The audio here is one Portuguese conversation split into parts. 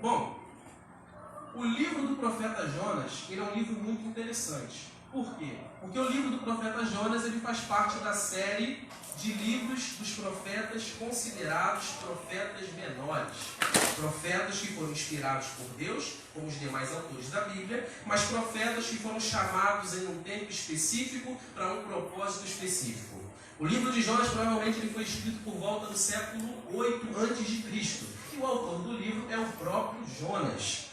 Bom, o livro do profeta Jonas, ele é um livro muito interessante. Por quê? Porque o livro do profeta Jonas, ele faz parte da série de livros dos profetas considerados profetas menores. Profetas que foram inspirados por Deus, como os demais autores da Bíblia, mas profetas que foram chamados em um tempo específico para um propósito específico. O livro de Jonas provavelmente ele foi escrito por volta do século 8 a.C. E o autor do livro é o próprio Jonas.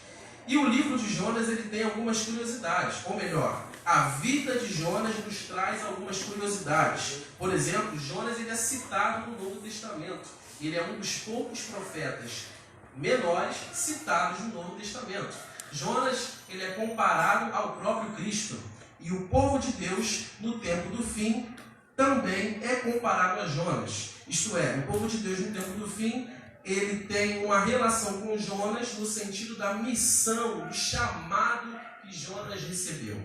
E o livro de Jonas ele tem algumas curiosidades, ou melhor, a vida de Jonas nos traz algumas curiosidades. Por exemplo, Jonas ele é citado no Novo Testamento. Ele é um dos poucos profetas menores citados no Novo Testamento. Jonas ele é comparado ao próprio Cristo. E o povo de Deus, no tempo do fim, também é comparado a Jonas. Isto é, o povo de Deus no tempo do fim, ele tem uma relação com Jonas no sentido da missão, do chamado que Jonas recebeu.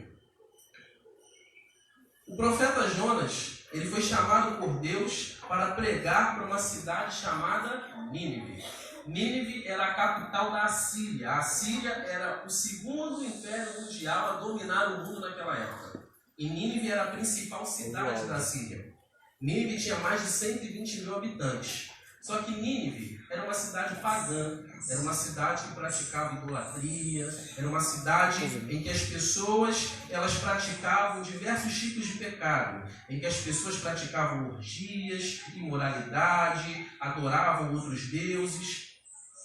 O profeta Jonas, ele foi chamado por Deus para pregar para uma cidade chamada Nínive. Nínive era a capital da Assíria. A Assíria era o segundo império mundial a dominar o mundo naquela época. E Nínive era a principal cidade da Síria. Nínive tinha mais de 120 mil habitantes. Só que Nínive era uma cidade pagã, era uma cidade que praticava idolatria, era uma cidade em que as pessoas elas praticavam diversos tipos de pecado, em que as pessoas praticavam orgias, imoralidade, adoravam outros deuses.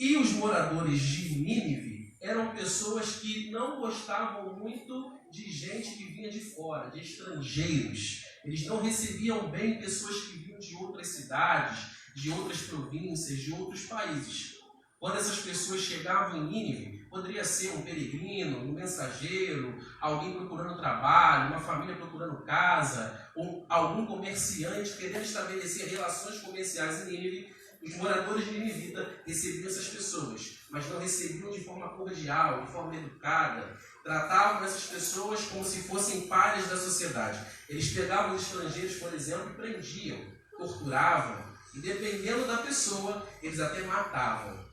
E os moradores de Nínive eram pessoas que não gostavam muito de gente que vinha de fora, de estrangeiros. Eles não recebiam bem pessoas que vinham de outras cidades, de outras províncias, de outros países. Quando essas pessoas chegavam em Nínive, poderia ser um peregrino, um mensageiro, alguém procurando trabalho, uma família procurando casa, ou algum comerciante querendo estabelecer relações comerciais em Nínive. Os moradores de Ninivita recebiam essas pessoas, mas não recebiam de forma cordial, de forma educada. Tratavam essas pessoas como se fossem pares da sociedade. Eles pegavam os estrangeiros, por exemplo, e prendiam, torturavam, e dependendo da pessoa, eles até matavam.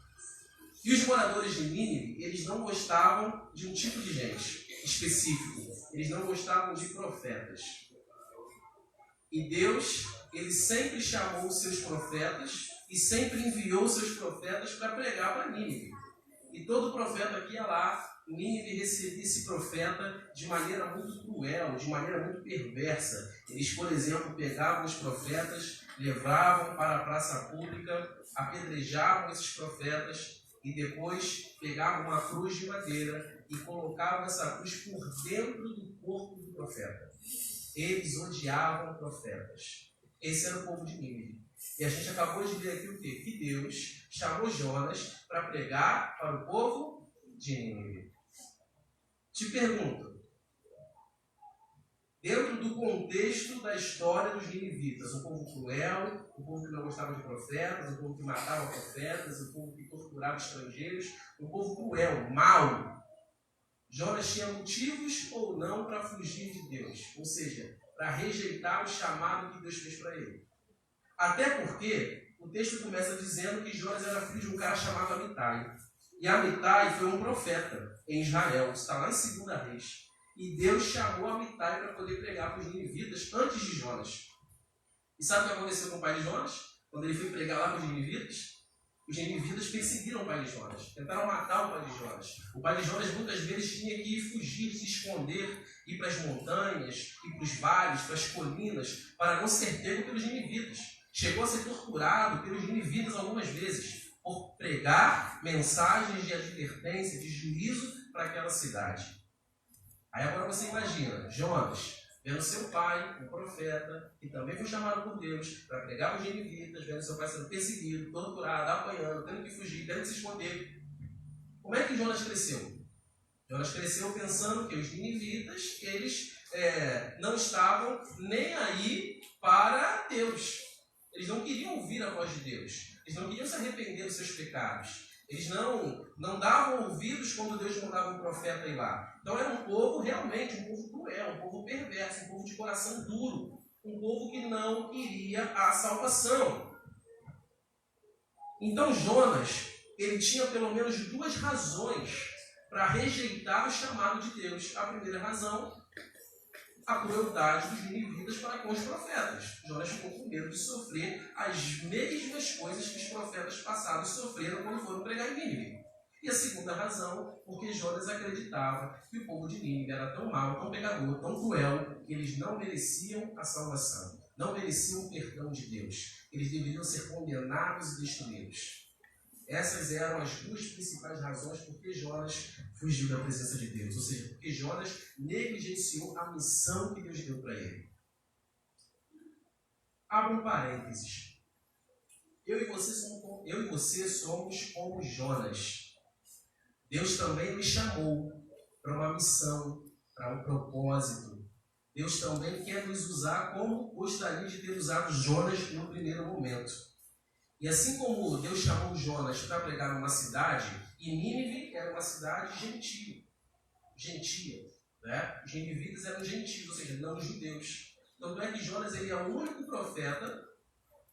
E os moradores de Nínive, eles não gostavam de um tipo de gente específico. Eles não gostavam de profetas. E Deus, ele sempre chamou os seus profetas e sempre enviou os seus profetas para pregar para Nínive. E todo profeta que ia lá, Nínive recebia esse profeta de maneira muito cruel, de maneira muito perversa. Eles, por exemplo, pegavam os profetas, levavam para a praça pública, apedrejavam esses profetas e depois pegavam uma cruz de madeira e colocavam essa cruz por dentro do corpo do profeta. Eles odiavam profetas. Esse era o povo de Nínive. E a gente acabou de ler aqui o quê? Que Deus chamou Jonas para pregar para o povo de Nínive. Te pergunto, dentro do contexto da história dos ninivitas, um povo cruel, um povo que não gostava de profetas, um povo que matava profetas, um povo que torturava estrangeiros, um povo cruel, mau, Jonas tinha motivos ou não para fugir de Deus, ou seja, para rejeitar o chamado que Deus fez para ele. Até porque o texto começa dizendo que Jonas era filho de um cara chamado Amitai. E Amitai foi um profeta em Israel, está lá em 2 Reis. E Deus chamou Amitai para poder pregar para os ninivitas antes de Jonas. E sabe o que aconteceu com o pai de Jonas? Quando ele foi pregar lá para os ninivitas perseguiram o pai de Jonas. Tentaram matar o pai de Jonas. O pai de Jonas muitas vezes tinha que fugir, se esconder, ir para as montanhas, ir para os vales, para as colinas, para não ser pego pelos ninivitas. Chegou a ser torturado pelos ninivitas algumas vezes, por pregar mensagens de advertência, de juízo para aquela cidade. Aí agora você imagina, Jonas, vendo seu pai, um profeta, que também foi chamado por Deus para pregar para os ninivitas, vendo seu pai sendo perseguido, torturado, apanhando, tendo que fugir, tendo que se esconder. Como é que Jonas cresceu? Jonas cresceu pensando que os ninivitas, eles não estavam nem aí para Deus. Eles não queriam ouvir a voz de Deus. Eles não queriam se arrepender dos seus pecados. Eles não davam ouvidos quando Deus mandava um profeta ir lá. Então era um povo realmente, um povo cruel, um povo perverso, um povo de coração duro. Um povo que não queria a salvação. Então Jonas, ele tinha pelo menos duas razões para rejeitar o chamado de Deus. A primeira razão, a crueldade dos ninivitas para com os profetas. Jonas ficou com medo de sofrer as mesmas coisas que os profetas passados sofreram quando foram pregar em Nínive. E a segunda razão, porque Jonas acreditava que o povo de Nínive era tão mau, tão pecador, tão cruel, que eles não mereciam a salvação, não mereciam o perdão de Deus. Eles deveriam ser condenados e destruídos. Essas eram as duas principais razões por que Jonas fugiu da presença de Deus. Ou seja, porque Jonas negligenciou a missão que Deus deu para ele. Abra um parênteses. Eu e você somos como Jonas. Deus também nos chamou para uma missão, para um propósito. Deus também quer nos usar como gostaria de ter usado Jonas no primeiro momento. E assim como Deus chamou Jonas para pregar numa cidade, e Nínive era uma cidade gentia, né? Os ninivitas eram gentios, ou seja, não judeus. Tanto é que Jonas ele é o único profeta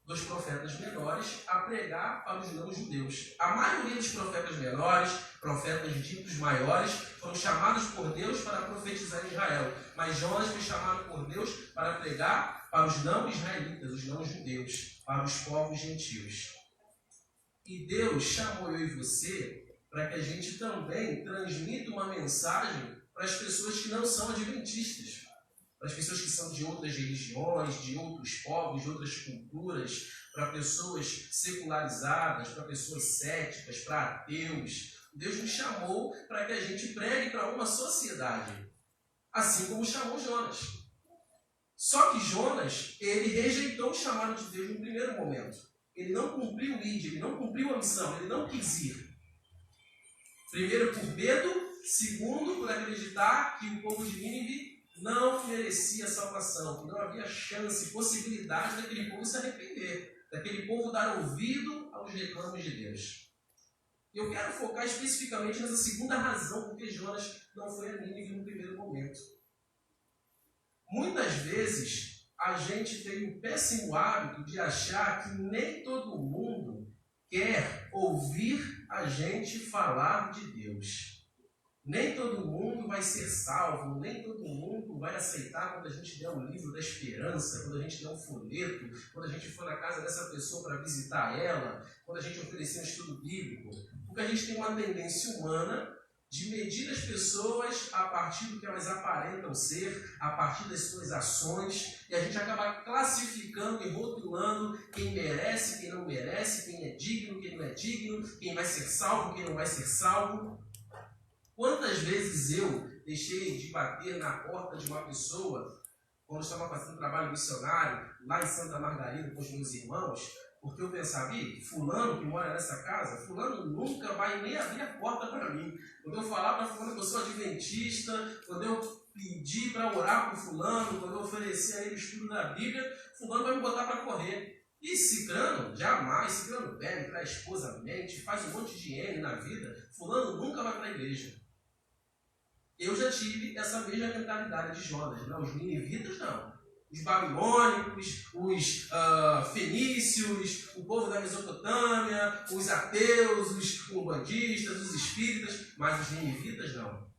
dos profetas menores a pregar para os não-judeus. A maioria dos profetas menores, profetas ditos maiores, foram chamados por Deus para profetizar em Israel. Mas Jonas foi chamado por Deus para pregar para os não-israelitas, os não-judeus, para os povos gentios. E Deus chamou eu e você para que a gente também transmita uma mensagem para as pessoas que não são adventistas. Para as pessoas que são de outras religiões, de outros povos, de outras culturas, para pessoas secularizadas, para pessoas céticas, para ateus. Deus nos chamou para que a gente pregue para uma sociedade, assim como chamou Jonas. Só que Jonas, ele rejeitou o chamado de Deus no primeiro momento. Ele não cumpriu o ID, ele não cumpriu a missão, ele não quis ir. Primeiro por medo, segundo por acreditar que o povo de Nínive não merecia salvação, que não havia chance, possibilidade daquele povo se arrepender, daquele povo dar ouvido aos reclamos de Deus. E eu quero focar especificamente nessa segunda razão por que Jonas não foi a Nínive no primeiro momento. Muitas vezes a gente tem o péssimo hábito de achar que nem todo mundo quer ouvir a gente falar de Deus. Nem todo mundo vai ser salvo, nem todo mundo vai aceitar quando a gente der um livro da esperança, quando a gente der um folheto, quando a gente for na casa dessa pessoa para visitar ela, quando a gente oferecer um estudo bíblico. Porque a gente tem uma tendência humana de medir as pessoas a partir do que elas aparentam ser, a partir das suas ações, e a gente acaba classificando e rotulando quem merece, quem não merece, quem é digno, quem não é digno, quem vai ser salvo, quem não vai ser salvo. Quantas vezes eu deixei de bater na porta de uma pessoa quando eu estava fazendo trabalho missionário lá em Santa Margarida com os meus irmãos, porque eu pensava, fulano que mora nessa casa, fulano nunca vai nem abrir a porta para mim. Quando eu falar para fulano que eu sou adventista, quando eu pedir para orar por fulano, quando eu oferecer a ele o estudo da Bíblia, fulano vai me botar para correr. E ciclano, jamais, ciclano bebe, para a esposa mente, faz um monte de N na vida, fulano nunca vai para a igreja. Eu já tive essa mesma mentalidade de Jonas, não, os ninivitas não. Os babilônicos, os fenícios, o povo da Mesopotâmia, os ateus, os umbandistas, os espíritas, mas os ninivitas não.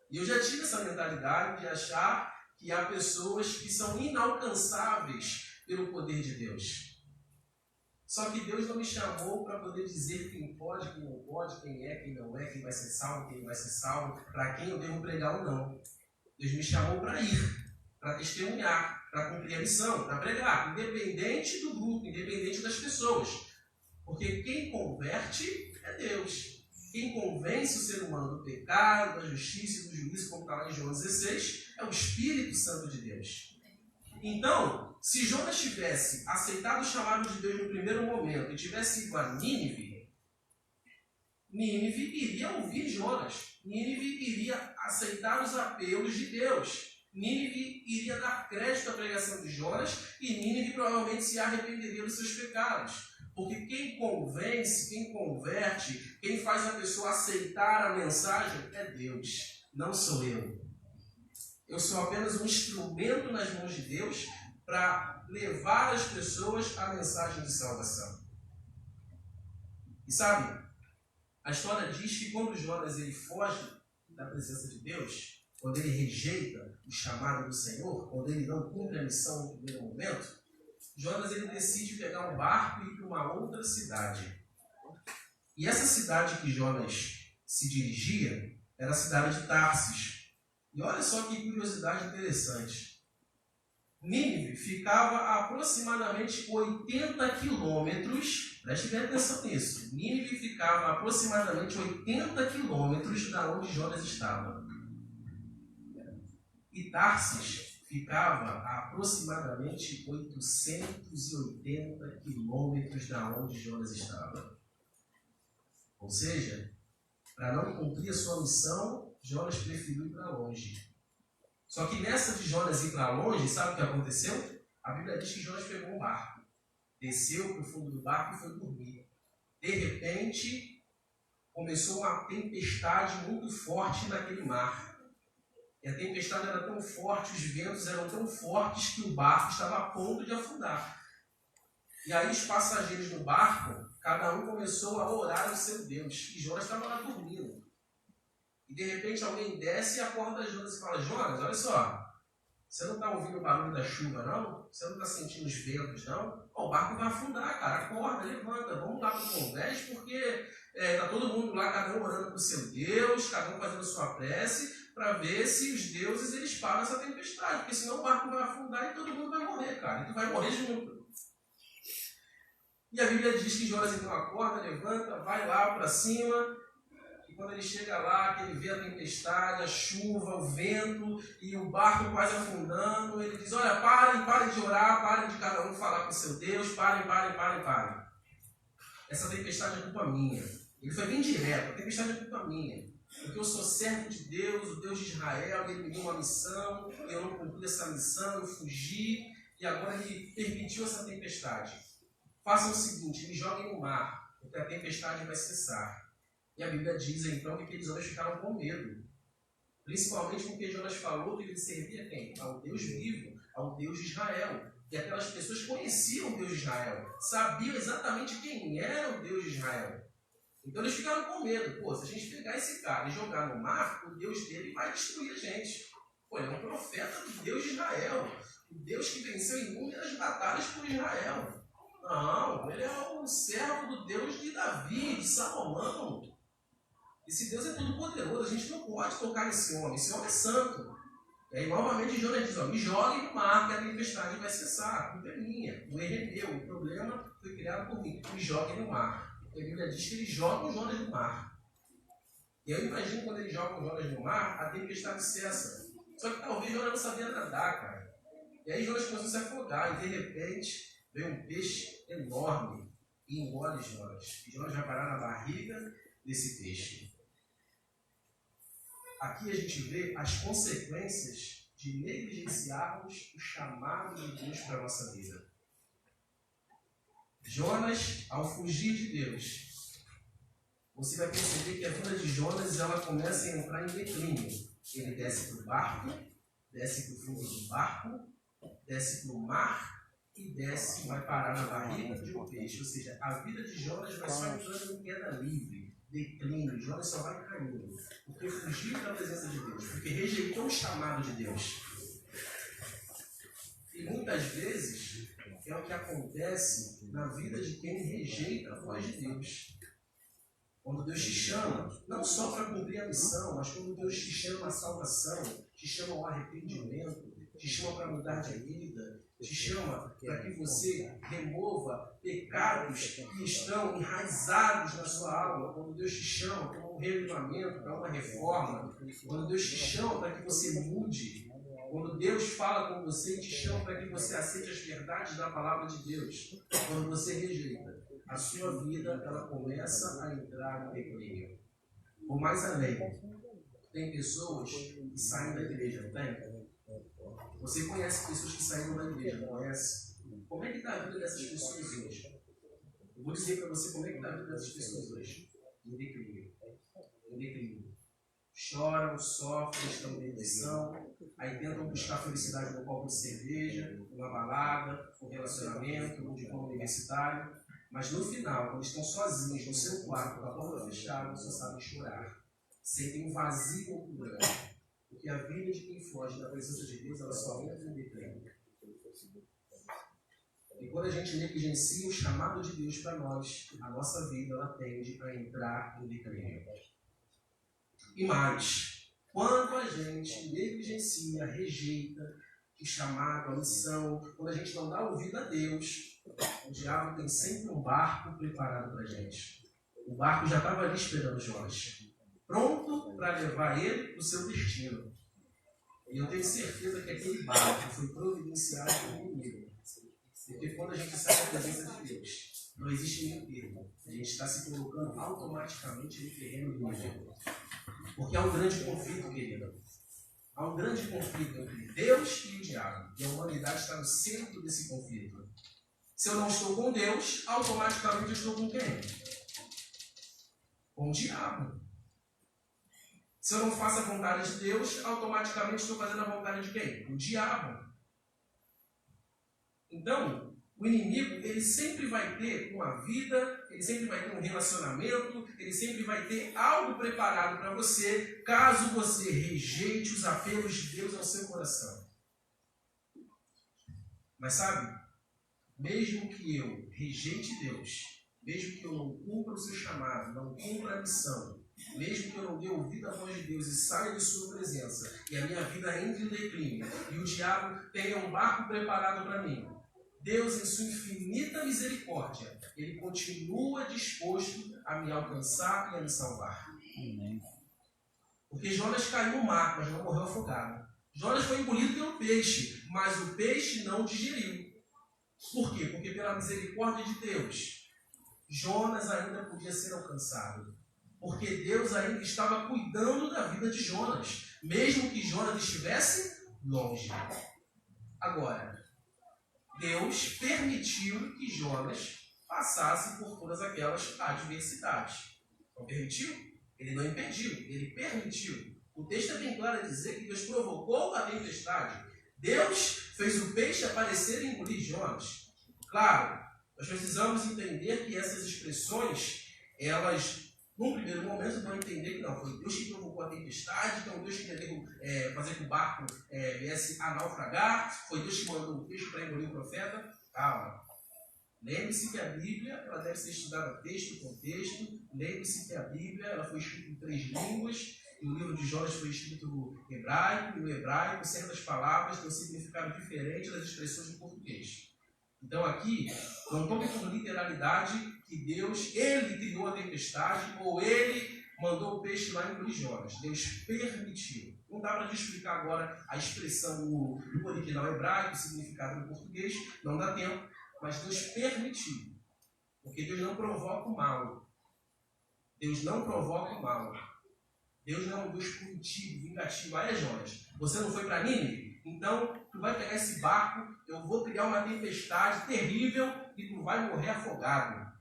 E eu já tive essa mentalidade de achar que há pessoas que são inalcançáveis pelo poder de Deus. Só que Deus não me chamou para poder dizer quem pode, quem não pode, quem é, quem não é, quem vai ser salvo, quem não vai ser salvo, para quem eu devo pregar ou não. Deus me chamou para ir, para testemunhar, para cumprir a missão, para pregar, independente do grupo, independente das pessoas. Porque quem converte é Deus. Quem convence o ser humano do pecado, da justiça e do juízo, como está lá em João 16, é o Espírito Santo de Deus. Então, se Jonas tivesse aceitado o chamado de Deus no primeiro momento e tivesse ido a Nínive, Nínive iria ouvir Jonas. Nínive iria aceitar os apelos de Deus. Nínive iria dar crédito à pregação de Jonas e Nínive provavelmente se arrependeria dos seus pecados. Porque quem convence, quem converte, quem faz a pessoa aceitar a mensagem é Deus, não sou eu. Eu sou apenas um instrumento nas mãos de Deus para levar as pessoas à mensagem de salvação. E sabe, a história diz que quando Jonas ele foge da presença de Deus, quando ele rejeita o chamado do Senhor, quando ele não cumpre a missão no primeiro momento, Jonas ele decide pegar um barco e ir para uma outra cidade. E essa cidade que Jonas se dirigia era a cidade de Tarsis. E olha só que curiosidade interessante. Nínive ficava a aproximadamente 80 quilômetros, preste bem atenção nisso, Nínive ficava a aproximadamente 80 quilômetros da onde Jonas estava. E Tarsis ficava a aproximadamente 880 quilômetros da onde Jonas estava. Ou seja, para não cumprir a sua missão, Jonas preferiu ir para longe. Só que nessa de Jonas ir para longe, sabe o que aconteceu? A Bíblia diz que Jonas pegou um barco, desceu para o fundo do barco e foi dormir. De repente, começou uma tempestade muito forte naquele mar. E a tempestade era tão forte, os ventos eram tão fortes que o barco estava a ponto de afundar. E aí os passageiros do barco, cada um começou a orar ao seu Deus. E Jonas estava lá dormindo. E de repente alguém desce e acorda Jonas e fala: Jonas, olha só, você não está ouvindo o barulho da chuva, não? Você não está sentindo os ventos, não? O barco vai afundar, cara. Acorda, levanta, vamos lá para o convés, porque está todo mundo lá, cada um orando para o seu Deus, cada um fazendo a sua prece, para ver se os deuses eles param essa tempestade, porque senão o barco vai afundar e todo mundo vai morrer, cara. E tu vai morrer junto. E a Bíblia diz que Jonas então acorda, levanta, vai lá para cima. E quando ele chega lá, que ele vê a tempestade, a chuva, o vento e o barco quase afundando, ele diz: olha, parem de orar, parem de cada um falar com o seu Deus, parem. Essa tempestade é culpa minha. Ele foi bem direto: a tempestade é culpa minha. Porque eu sou servo de Deus, o Deus de Israel, ele me deu uma missão, eu não cumpri essa missão, eu fugi, e agora ele permitiu essa tempestade. Façam o seguinte, me joguem no mar, porque a tempestade vai cessar. E a Bíblia diz então que aqueles homens ficaram com medo. Principalmente porque Jonas falou que ele servia quem? Ao Deus vivo, ao Deus de Israel. E aquelas pessoas conheciam o Deus de Israel, sabiam exatamente quem era o Deus de Israel. Então eles ficaram com medo. Pô, se a gente pegar esse cara e jogar no mar, o Deus dele vai destruir a gente. Pô, ele é um profeta do Deus de Israel. O Deus que venceu inúmeras batalhas por Israel. Não, ele é um servo do Deus de Davi, de Salomão. Esse Deus é todo poderoso, a gente não pode tocar nesse homem é santo. E aí novamente Jonas diz: me joguem no mar que a tempestade vai cessar. A culpa é minha, o erro é meu, o problema foi criado por mim. Me joguem no mar. A Bíblia diz que eles jogam Jonas no mar. E eu imagino quando eles jogam Jonas no mar, a tempestade cessa. Só que talvez Jonas não sabia nadar, cara. E aí Jonas começou a se afogar e de repente veio um peixe enorme e engole Jonas. E Jonas vai parar na barriga desse peixe. Aqui a gente vê as consequências de negligenciarmos o chamado de Deus para a nossa vida. Jonas, ao fugir de Deus, você vai perceber que a vida de Jonas ela começa a entrar em declínio. Ele desce para o barco, desce para o fundo do barco, desce para o mar e desce e vai parar na barriga de um peixe. Ou seja, a vida de Jonas vai só entrando em queda livre, declínio. Jonas só vai caindo, porque fugiu da presença de Deus, porque rejeitou o chamado de Deus. E muitas vezes é o que acontece na vida de quem rejeita a voz de Deus. Quando Deus te chama, não só para cumprir a missão, mas quando Deus te chama à salvação, te chama ao arrependimento, te chama para mudar de vida, te chama para que você remova pecados que estão enraizados na sua alma. Quando Deus te chama para um revivamento, para uma reforma, quando Deus te chama para que você mude, quando Deus fala com você e te chama para que você aceite as verdades da palavra de Deus, quando você rejeita, a sua vida ela começa a entrar no declínio. Ou mais além, tem pessoas que saem da igreja, não tem? Você conhece pessoas que saíram da igreja, não conhece? Como é que está a vida dessas pessoas hoje? Eu vou dizer para você como é que está a vida dessas pessoas hoje. Em declínio. Em declínio. Choram, sofrem, estão em depressão, aí tentam buscar felicidade num copo de cerveja, numa balada, um relacionamento, um diploma universitário, Mas no final, quando estão sozinhos no seu quarto, com a porta fechada, só sabem chorar. Sentem um vazio muito grande. Porque a vida de quem foge da presença de Deus, ela só entra em declínio. E quando a gente negligencia o chamado de Deus para nós, a nossa vida ela tende a entrar em declínio. E mais, quando a gente negligencia, rejeita o chamado, a missão, quando a gente não dá ouvido a Deus, o diabo tem sempre um barco preparado para a gente. O barco já estava ali esperando Jonas, pronto para levar ele para o seu destino. E eu tenho certeza que aquele barco foi providenciado pelo inimigo. Porque quando a gente sai da presença de Deus, não existe nenhum termo. A gente está se colocando automaticamente no terreno do inimigo. Porque há um grande conflito, querido. Há um grande conflito entre Deus e o diabo. E a humanidade está no centro desse conflito. Se eu não estou com Deus, automaticamente eu estou com quem? Com o diabo. Se eu não faço a vontade de Deus, automaticamente estou fazendo a vontade de quem? O diabo. Então, o inimigo, ele sempre vai ter uma vida, ele sempre vai ter um relacionamento, ele sempre vai ter algo preparado para você, caso você rejeite os apelos de Deus ao seu coração. Mas sabe, mesmo que eu rejeite Deus, mesmo que eu não cumpra o seu chamado, não cumpra a missão, mesmo que eu não dê ouvido à voz de Deus e saia de sua presença, e a minha vida entre em declínio, e o diabo tenha um barco preparado para mim, Deus, em sua infinita misericórdia, Ele continua disposto a me alcançar e a me salvar. Amém. Porque Jonas caiu no mar, mas não morreu afogado. Jonas foi engolido pelo peixe, mas o peixe não digeriu. Por quê? Porque pela misericórdia de Deus, Jonas ainda podia ser alcançado. Porque Deus ainda estava cuidando da vida de Jonas, mesmo que Jonas estivesse longe. Agora, Deus permitiu que Jonas passasse por todas aquelas adversidades. Não permitiu? Ele não impediu, ele permitiu. O texto é bem claro a dizer que Deus provocou a tempestade. Deus fez o peixe aparecer e engolir Jonas. Claro, nós precisamos entender que essas expressões, elas, num primeiro momento, vão entender que não, foi Deus que provocou a tempestade, então Deus queria fazer que o barco viesse a naufragar, foi Deus que mandou o peixe para engolir o profeta. Calma. Lembre-se que a Bíblia ela deve ser estudada texto por texto. Lembre-se que a Bíblia ela foi escrita em 3 línguas. E o livro de Jonas foi escrito no hebraico. E no hebraico, certas palavras têm um significado diferente das expressões do português. Então aqui, não tome por literalidade que Deus, Ele criou a tempestade ou Ele mandou o peixe lá em Jonas. Deus permitiu. Não dá para te explicar agora a expressão no original hebraico, o significado no português. Não dá tempo. Mas Deus permitiu. Porque Deus não provoca o mal. Deus não provoca o mal. Deus não é um Deus punitivo, vingativo. Aí, Jonas, você não foi para Nínive? Então, tu vai pegar esse barco, eu vou criar uma tempestade terrível e tu vai morrer afogado.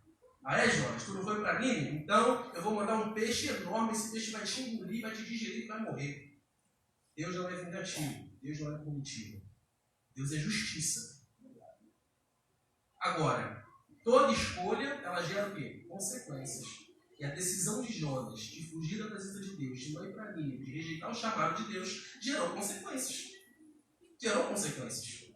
Aí, Jonas, tu não foi para Nínive? Então, eu vou mandar um peixe enorme, esse peixe vai te engolir, vai te digerir e vai morrer. Deus não é vingativo. Deus não é punitivo. Deus é justiça. Agora, toda escolha, ela gera o quê? Consequências. E a decisão de Jonas de fugir da presença de Deus, de não ir para Nínive, de rejeitar o chamado de Deus, gerou consequências. Gerou consequências.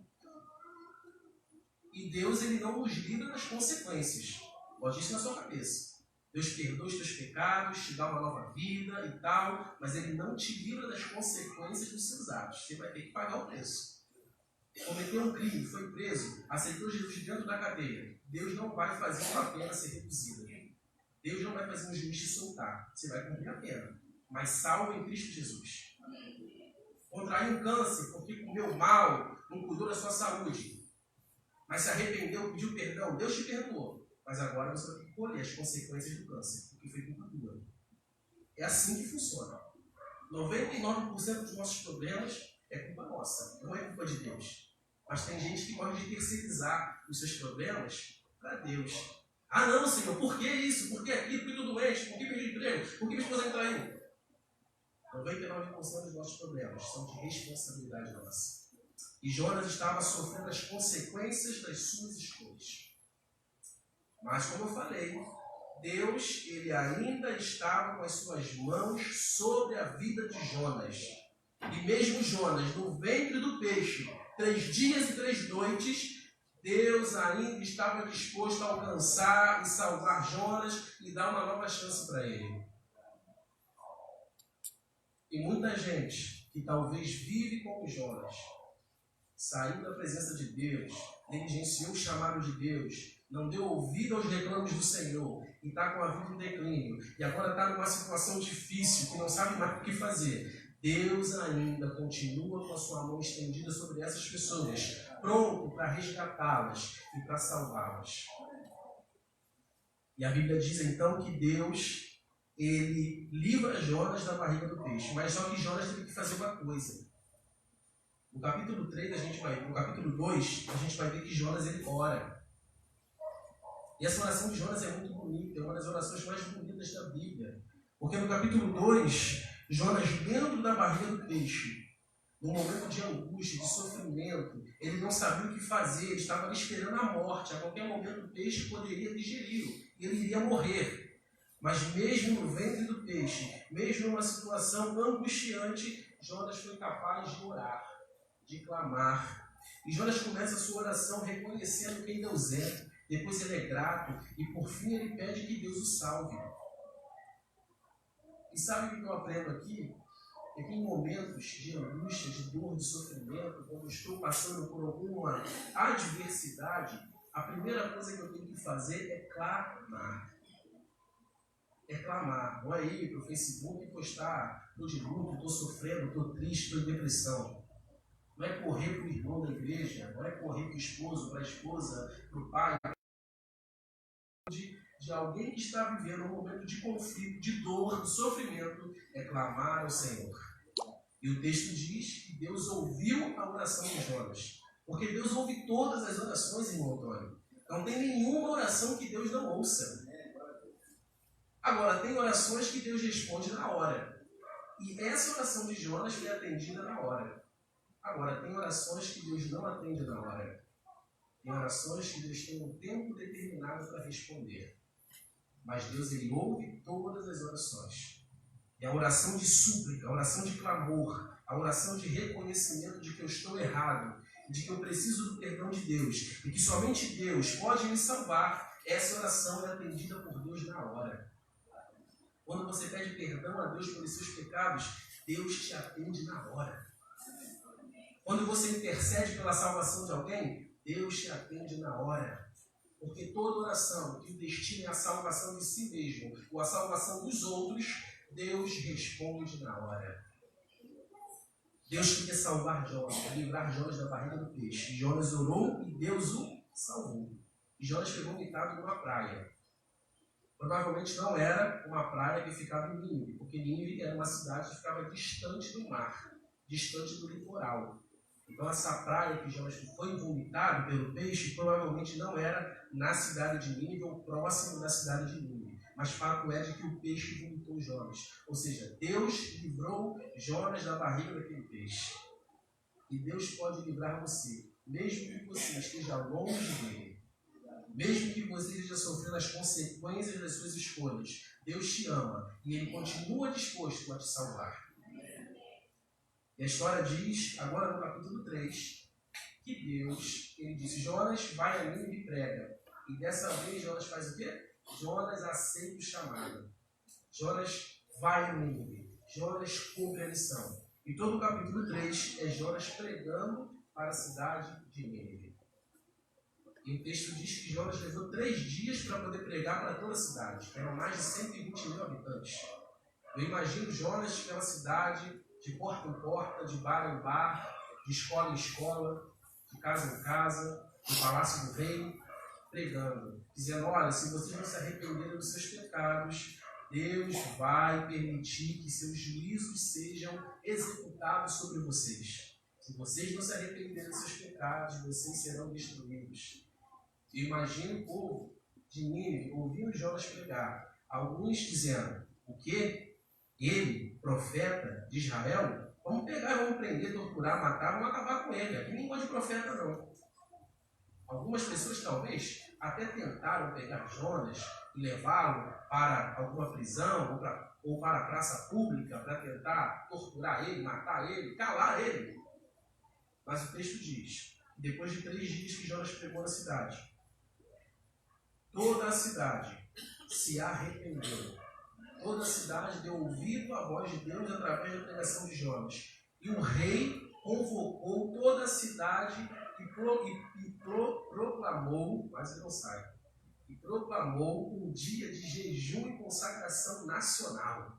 E Deus, Ele não nos livra das consequências. Bote isso na sua cabeça. Deus perdoa os teus pecados, te dá uma nova vida e tal, mas Ele não te livra das consequências dos seus atos. Você vai ter que pagar o preço. Cometeu um crime, foi preso, aceitou Jesus dentro da cadeia. Deus não vai fazer uma pena ser reduzida. Deus não vai fazer um juiz te soltar. Você vai cumprir a pena. Mas salvo em Cristo Jesus. Contraiu um câncer porque comeu mal, não cuidou da sua saúde. Mas se arrependeu, pediu perdão. Deus te perdoou. Mas agora você vai ter que colher as consequências do câncer, porque foi culpa tua. É assim que funciona. 99% dos nossos problemas é culpa nossa, não é culpa de Deus. Mas tem gente que gosta de terceirizar os seus problemas para Deus. Ah não, Senhor, por que isso? Por que aquilo? Por que estou doente? Por que perdi emprego? Por que minha esposa me traiu? 99% dos nossos problemas são de responsabilidade nossa. E Jonas estava sofrendo as consequências das suas escolhas. Mas, como eu falei, Deus ele ainda estava com as suas mãos sobre a vida de Jonas. E mesmo Jonas, no ventre do peixe, 3 dias e 3 noites, Deus ainda estava disposto a alcançar e salvar Jonas e dar uma nova chance para ele. E muita gente que talvez vive como Jonas, saiu da presença de Deus, negligenciou o chamado de Deus, não deu ouvido aos reclamos do Senhor e está com a vida em declínio e agora está numa situação difícil que não sabe mais o que fazer. Deus ainda continua com a sua mão estendida sobre essas pessoas, pronto para resgatá-las e para salvá-las. E a Bíblia diz então que Deus ele livra Jonas da barriga do peixe, mas só que Jonas teve que fazer uma coisa. No capítulo 3, no capítulo 2, a gente vai ver que Jonas ele ora. E essa oração de Jonas é muito bonita, é uma das orações mais bonitas da Bíblia. Porque no capítulo 2, Jonas, dentro da barriga do peixe, num momento de angústia, de sofrimento, ele não sabia o que fazer, ele estava esperando a morte. A qualquer momento o peixe poderia digeri-lo e ele iria morrer. Mas mesmo no ventre do peixe, mesmo numa situação angustiante, Jonas foi capaz de orar, de clamar. E Jonas começa a sua oração reconhecendo quem Deus é. Depois ele é grato e por fim ele pede que Deus o salve. E sabe o que eu aprendo aqui? É que em momentos de angústia, de dor, de sofrimento, quando eu estou passando por alguma adversidade, a primeira coisa que eu tenho que fazer é clamar. É clamar. Não é ir para o Facebook e postar: estou de luto, estou sofrendo, estou triste, estou em depressão. Não é correr para o irmão da igreja, não é correr para o esposo, para a esposa, para o pai. De alguém que está vivendo um momento de conflito, de dor, de sofrimento, é clamar ao Senhor. E o texto diz que Deus ouviu a oração de Jonas. Porque Deus ouve todas as orações, irmão Antônio. Não tem nenhuma oração que Deus não ouça. Agora, tem orações que Deus responde na hora. E essa oração de Jonas foi atendida na hora. Agora, tem orações que Deus não atende na hora. Tem orações que Deus tem um tempo determinado para responder. Mas Deus ele ouve todas as orações. É a oração de súplica, a oração de clamor, a oração de reconhecimento de que eu estou errado, de que eu preciso do perdão de Deus e que somente Deus pode me salvar. Essa oração é atendida por Deus na hora. Quando você pede perdão a Deus pelos seus pecados, Deus te atende na hora. Quando você intercede pela salvação de alguém, Deus te atende na hora. Porque toda oração que destina a salvação de si mesmo ou a salvação dos outros, Deus responde na hora. Deus queria salvar Jonas, livrar Jonas da barriga do peixe. Jonas orou e Deus o salvou. E Jonas pegou deitado numa praia. Provavelmente não era uma praia que ficava em Nínive, porque Nínive era uma cidade que ficava distante do mar, distante do litoral. Então essa praia que Jonas foi vomitado pelo peixe, provavelmente não era na cidade de Nínive ou próximo da cidade de Nínive. Mas fato é de que o peixe vomitou Jonas. Ou seja, Deus livrou Jonas da barriga daquele peixe. E Deus pode livrar você, mesmo que você esteja longe dele. Mesmo que você esteja sofrendo as consequências das suas escolhas, Deus te ama e Ele continua disposto a te salvar. E a história diz, agora no capítulo 3, que Deus, ele disse: Jonas, vai a Nínive e prega. E dessa vez Jonas faz o quê? Jonas aceita o chamado. Jonas vai a Nínive. Jonas cumpre a missão. E todo o capítulo 3 é Jonas pregando para a cidade de Nínive. E o texto diz que Jonas levou 3 dias para poder pregar para toda a cidade. Eram mais de 120 mil habitantes. Eu imagino Jonas pela cidade, de porta em porta, de bar em bar, de escola em escola, de casa em casa, do palácio do rei, pregando, dizendo: olha, se vocês não se arrependerem dos seus pecados, Deus vai permitir que seus juízos sejam executados sobre vocês. Se vocês não se arrependerem dos seus pecados, vocês serão destruídos. Eu imagino o povo de Nínive ouvindo Jonas pregar, alguns dizendo: o quê? Ele, profeta de Israel? Vamos pegar, vamos prender, torturar, matar, vamos acabar com ele. Aqui ninguém gosta de profeta, não. Algumas pessoas talvez até tentaram pegar Jonas e levá-lo para alguma prisão ou para a praça pública para tentar torturar ele, matar ele, calar ele. Mas o texto diz, depois de 3 dias que Jonas pregou na cidade, toda a cidade se arrependeu. Toda a cidade deu ouvido à voz de Deus através da pregação de Jonas. E o rei convocou toda a cidade proclamou, quase não sai, e proclamou um dia de jejum e consagração nacional.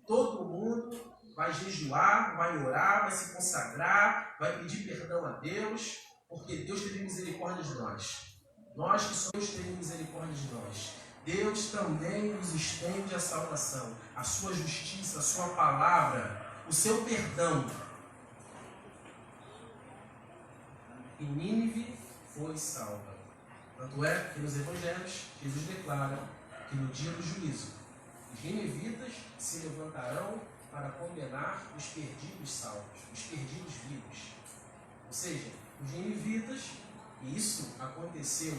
Todo mundo vai jejuar, vai orar, vai se consagrar, vai pedir perdão a Deus, porque Deus teve misericórdia de nós. Nós que somos, Deus teve misericórdia de nós. Deus também nos estende a salvação, a sua justiça, a sua palavra, o seu perdão. E Nínive foi salva. Tanto é que nos evangelhos, Jesus declara que no dia do juízo, os ninivitas se levantarão para condenar os perdidos salvos, os perdidos vivos. Ou seja, os ninivitas, e isso aconteceu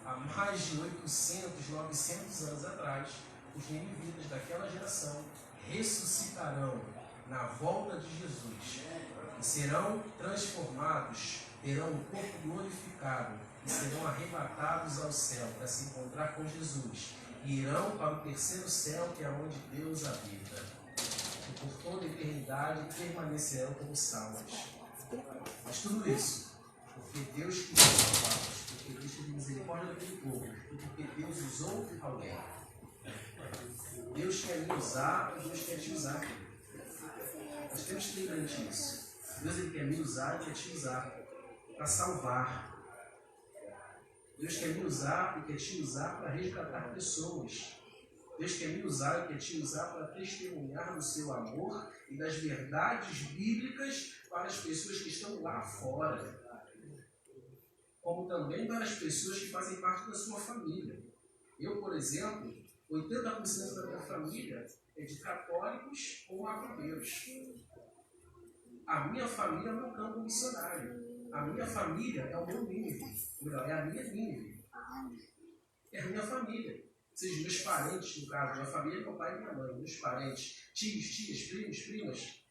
há mais de 800, 900 anos atrás, os ninivitas daquela geração ressuscitarão na volta de Jesus e serão transformados, terão um corpo glorificado e serão arrebatados ao céu para se encontrar com Jesus e irão para o 3º céu, que é onde Deus habita, e por toda a eternidade permanecerão como salvos. Mas tudo isso porque Deus quis salvá-los, porque Deus teve misericórdia daquele povo, e porque Deus usou alguém. Deus quer me usar e Deus quer te usar. Nós temos que ter garantir isso. Deus ele quer me usar e quer te usar para salvar. Deus quer me usar e quer te usar para resgatar pessoas. Deus quer me usar e quer te usar para testemunhar do seu amor e das verdades bíblicas para as pessoas que estão lá fora. Como também para as pessoas que fazem parte da sua família. Eu, por exemplo, 80% da minha família é de católicos ou macabeiros. A minha família é o meu campo missionário. A minha família é o meu Nínive. É a minha Nínive. É a minha família. Ou seja, meus parentes, no caso, minha família é meu pai e minha mãe, meus parentes, tios, tias, primos, primas.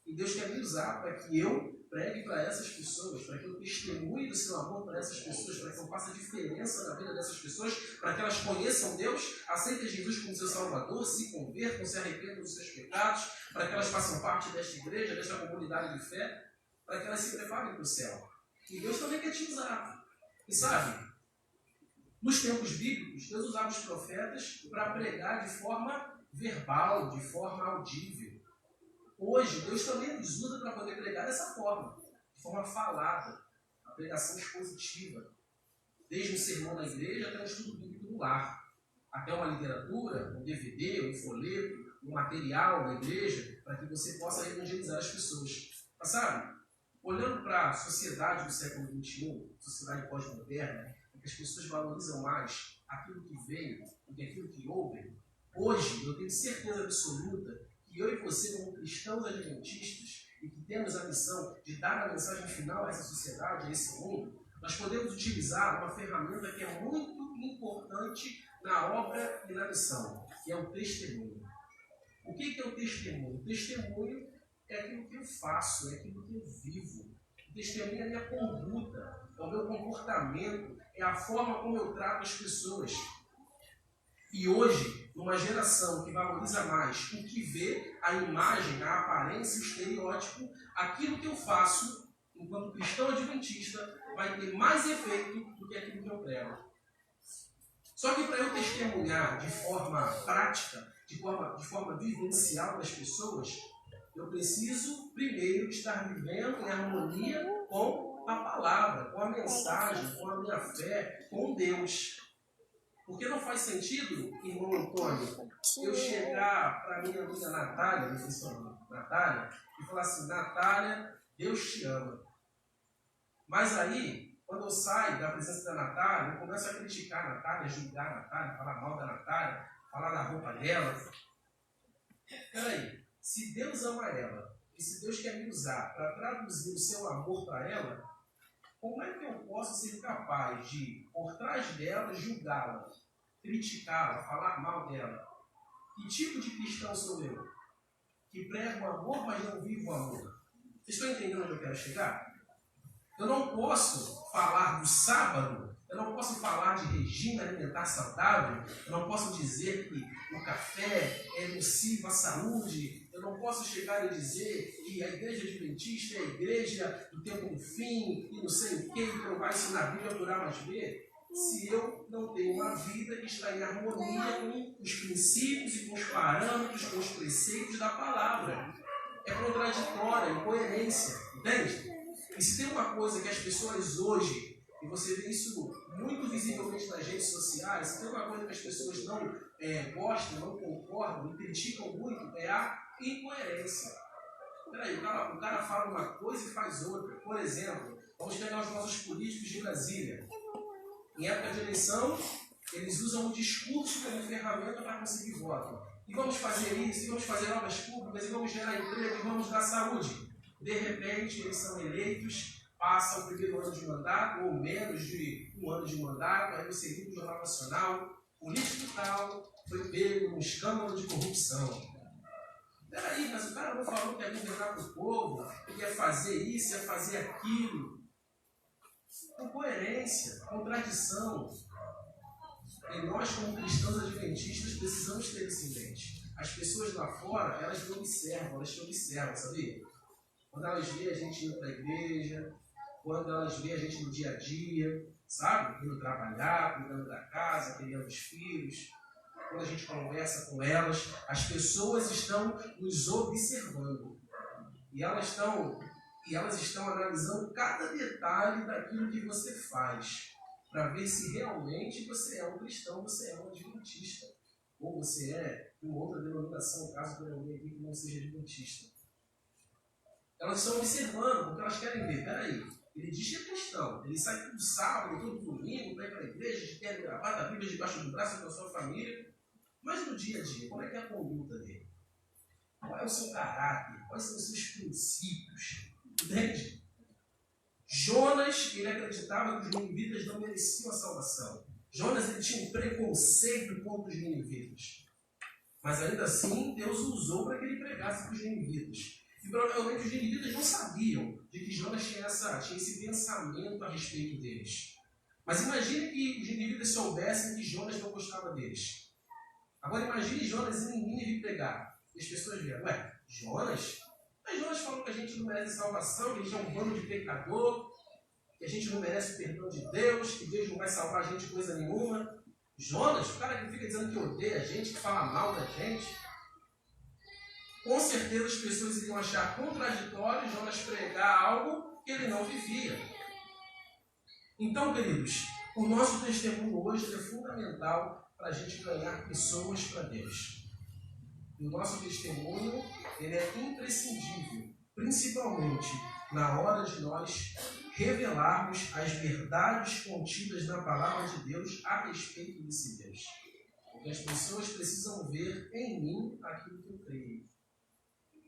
E Deus quer me usar para que eu pregue para essas pessoas, para que eu testemunhe do seu amor para essas pessoas, para que eu faça diferença na vida dessas pessoas, para que elas conheçam Deus, aceitem Jesus como seu Salvador, se convertam, se arrependam dos seus pecados, para que elas façam parte desta igreja, desta comunidade de fé, para que elas se preparem para o céu. E Deus também quer te usar. E sabe, nos tempos bíblicos, Deus usava os profetas para pregar de forma verbal, de forma audível. Hoje, Deus também nos usa para poder pregar dessa forma, de forma falada, a pregação expositiva. Desde um sermão na igreja até um estudo bíblico no lar. Até uma literatura, um DVD, um folheto, um material na igreja, para que você possa evangelizar as pessoas. Mas sabe, olhando para a sociedade do século XXI, sociedade pós-moderna, em que as pessoas valorizam mais aquilo que veio do que aquilo que ouvem, hoje eu tenho certeza absoluta que eu e você, como cristãos adventistas, e que temos a missão de dar a mensagem final a essa sociedade, a esse mundo, nós podemos utilizar uma ferramenta que é muito importante na obra e na missão, que é o testemunho. O que é o testemunho? O testemunho é aquilo que eu faço, é aquilo que eu vivo. O testemunho é a minha conduta, é o meu comportamento, é a forma como eu trato as pessoas. E hoje, numa geração que valoriza mais o que vê, a imagem, a aparência, o estereótipo, aquilo que eu faço, enquanto cristão adventista, vai ter mais efeito do que aquilo que eu prego. Só que para eu testemunhar de forma prática, de forma vivencial das pessoas, eu preciso primeiro estar vivendo em harmonia com a palavra, com a mensagem, com a minha fé, com Deus. Porque não faz sentido, irmão Antônio, eu chegar para a minha amiga Natália, não sei se é Natália, e falar assim: Natália, Deus te ama. Mas aí, quando eu saio da presença da Natália, eu começo a criticar a Natália, julgar a Natália, falar mal da Natália, falar da roupa dela. Peraí, se Deus ama ela, e se Deus quer me usar para traduzir o seu amor para ela, como é que eu posso ser capaz de, por trás dela, julgá-la, criticá-la, falar mal dela? Que tipo de cristão sou eu? Que prego o amor, mas não vivo o amor. Vocês estão entendendo onde eu quero chegar? Eu não posso falar do sábado, eu não posso falar de regime alimentar saudável, eu não posso dizer que o café é nocivo à saúde, eu não posso chegar e dizer que a igreja adventista é a igreja do tempo do fim e não sei o que vai ensinar a Bíblia por A mais B, se eu não tenho uma vida que está em harmonia com os princípios e com os parâmetros, com os preceitos da palavra. É contraditória, é incoerência, entende? E se tem uma coisa que as pessoas hoje, e você vê isso muito visivelmente nas redes sociais, se tem uma coisa que as pessoas não gostam, não concordam e criticam muito, é a incoerência. Peraí, o cara fala uma coisa e faz outra. Por exemplo, vamos pegar os nossos políticos de Brasília. Em época de eleição, eles usam o discurso como ferramenta para conseguir voto. E vamos fazer isso, e vamos fazer obras públicas, e vamos gerar emprego, e vamos dar saúde. De repente, eles são eleitos, passam o primeiro ano de mandato, ou menos de um ano de mandato, aí você liga no Jornal Nacional, político tal foi pego num escândalo de corrupção. Peraí, mas o cara não falou que ia governar para o povo, que ia fazer isso, ia fazer aquilo. Incoerência, contradição. E nós, como cristãos adventistas, precisamos ter isso em mente. As pessoas lá fora, elas não observam, elas te observam, sabia? Quando elas veem a gente indo para a igreja, quando elas veem a gente no dia a dia, sabe? Indo trabalhar, cuidando da casa, criando os filhos. Quando a gente conversa com elas, as pessoas estão nos observando. E elas estão analisando cada detalhe daquilo que você faz, para ver se realmente você é um cristão, você é um adventista. Ou você é de uma outra denominação, caso tenha alguém aqui que não seja adventista. Elas estão observando, porque elas querem ver, peraí, ele diz que é cristão, ele sai todo sábado, todo domingo, vai para a igreja, quer gravar a Bíblia debaixo do braço com a sua família, mas no dia a dia, como é que é a conduta dele? Qual é o seu caráter? Quais são os seus princípios? Entende? Jonas, ele acreditava que os ninivitas não mereciam a salvação. Jonas, ele tinha um preconceito contra os ninivitas. Mas ainda assim, Deus o usou para que ele pregasse para os ninivitas. E provavelmente os ninivitas não sabiam de que Jonas tinha esse pensamento a respeito deles. Mas imagine que os ninivitas soubessem que Jonas não gostava deles. Agora imagine Jonas indo em Nínive pregar. E as pessoas viram, Jonas? Mas Jonas falou que a gente não merece salvação, que a gente é um bando de pecador, que a gente não merece o perdão de Deus, que Deus não vai salvar a gente de coisa nenhuma. Jonas, o cara que fica dizendo que odeia a gente, que fala mal da gente. Com certeza as pessoas iriam achar contraditório Jonas pregar algo que ele não vivia. Então, queridos, o nosso testemunho hoje é fundamental para a gente ganhar pessoas para Deus. E o nosso testemunho ele é imprescindível, principalmente na hora de nós revelarmos as verdades contidas na palavra de Deus a respeito desse Deus. Porque as pessoas precisam ver em mim aquilo que eu creio.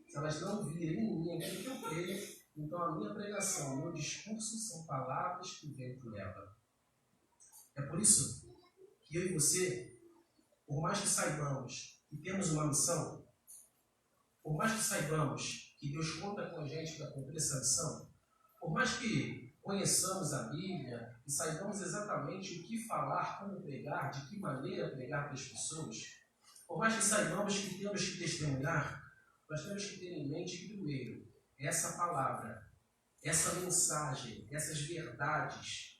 Se elas não virem em mim aquilo que eu creio, então a minha pregação, o meu discurso são palavras que o vento leva. É por isso que eu e você, por mais que saibamos que temos uma missão, por mais que saibamos que Deus conta com a gente para cumprir essa missão, por mais que conheçamos a Bíblia e saibamos exatamente o que falar, como pregar, de que maneira pregar para as pessoas, por mais que saibamos que temos que testemunhar, nós temos que ter em mente que, primeiro, essa palavra, essa mensagem, essas verdades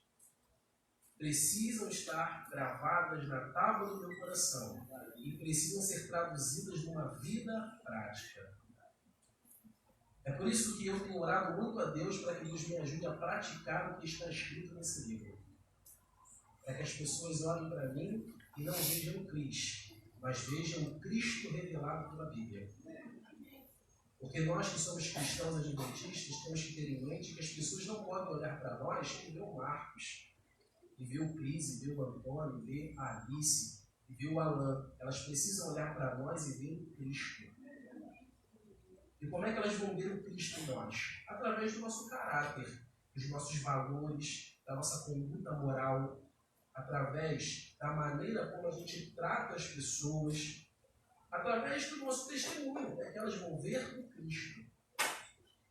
precisam estar gravadas na tábua do meu coração e precisam ser traduzidas numa vida prática. É por isso que eu tenho orado muito a Deus para que Deus me ajude a praticar o que está escrito nesse livro. Para que as pessoas olhem para mim e não vejam Cristo, mas vejam o Cristo revelado pela Bíblia. Porque nós que somos cristãos adventistas temos que ter em mente que as pessoas não podem olhar para nós e ver o Marcos, e ver o Cris, e ver o Antônio, e ver a Alice, e ver o Alan. Elas precisam olhar para nós e ver o Cristo. E como é que elas vão ver o Cristo em nós? Através do nosso caráter. dos nossos valores, da nossa conduta moral, através da maneira como a gente trata as pessoas, através do nosso testemunho, que elas vão ver o Cristo.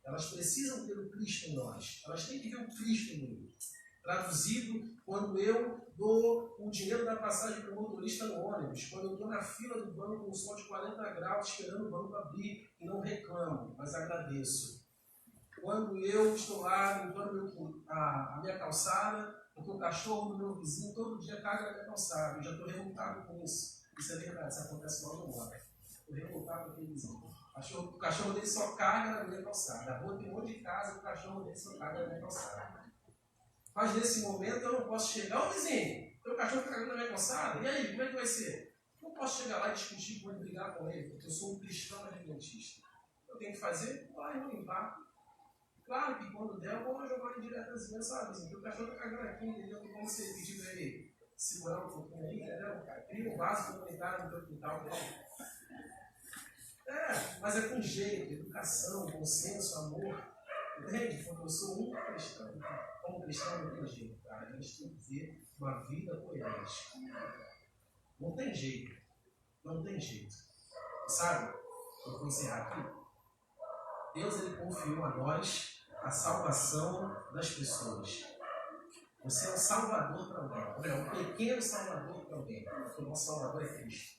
Elas precisam ter o Cristo em nós. Elas têm que ver o Cristo em mim. Traduzido, quando eu dou o dinheiro da passagem para o motorista no ônibus, quando eu estou na fila do banco com um sol de 40 graus, esperando o banco abrir, e não reclamo, mas agradeço. Quando eu estou lá limpando a minha calçada, porque o cachorro do meu vizinho todo dia caga na minha calçada, eu já estou revoltado com isso. Isso é verdade, isso acontece mal no moro. Estou revoltado com aquele vizinho. O cachorro dele só caga na minha calçada. A rua tem um monte de casa, o cachorro dele só caga na minha calçada. Mas nesse momento eu não posso chegar, ô vizinho, teu cachorro está cagando na minha calçada, e aí, como é que vai ser? Não posso chegar lá e discutir com ele, brigar com ele, porque eu sou um cristão adventista. Eu tenho que fazer? Vai, vou limpar. Claro que quando der, eu vou jogar uma indiretazinha, sabe? Assim, teu cachorro está cagando aqui, entendeu? Tem como você pedir para ele segurar um pouquinho aí, entendeu? Cria um vaso comunitário no teu quintal dele. Mas é com jeito, educação, consenso, amor. Entende? Porque eu sou um cristão. Como cristão não tem jeito, cara. A gente tem que ter uma vida coerente. Não tem jeito. Não tem jeito. Sabe? Eu vou encerrar aqui. Deus ele confiou a nós a salvação das pessoas. Você é um salvador para alguém. Um pequeno salvador para alguém. Porque o nosso salvador é Cristo.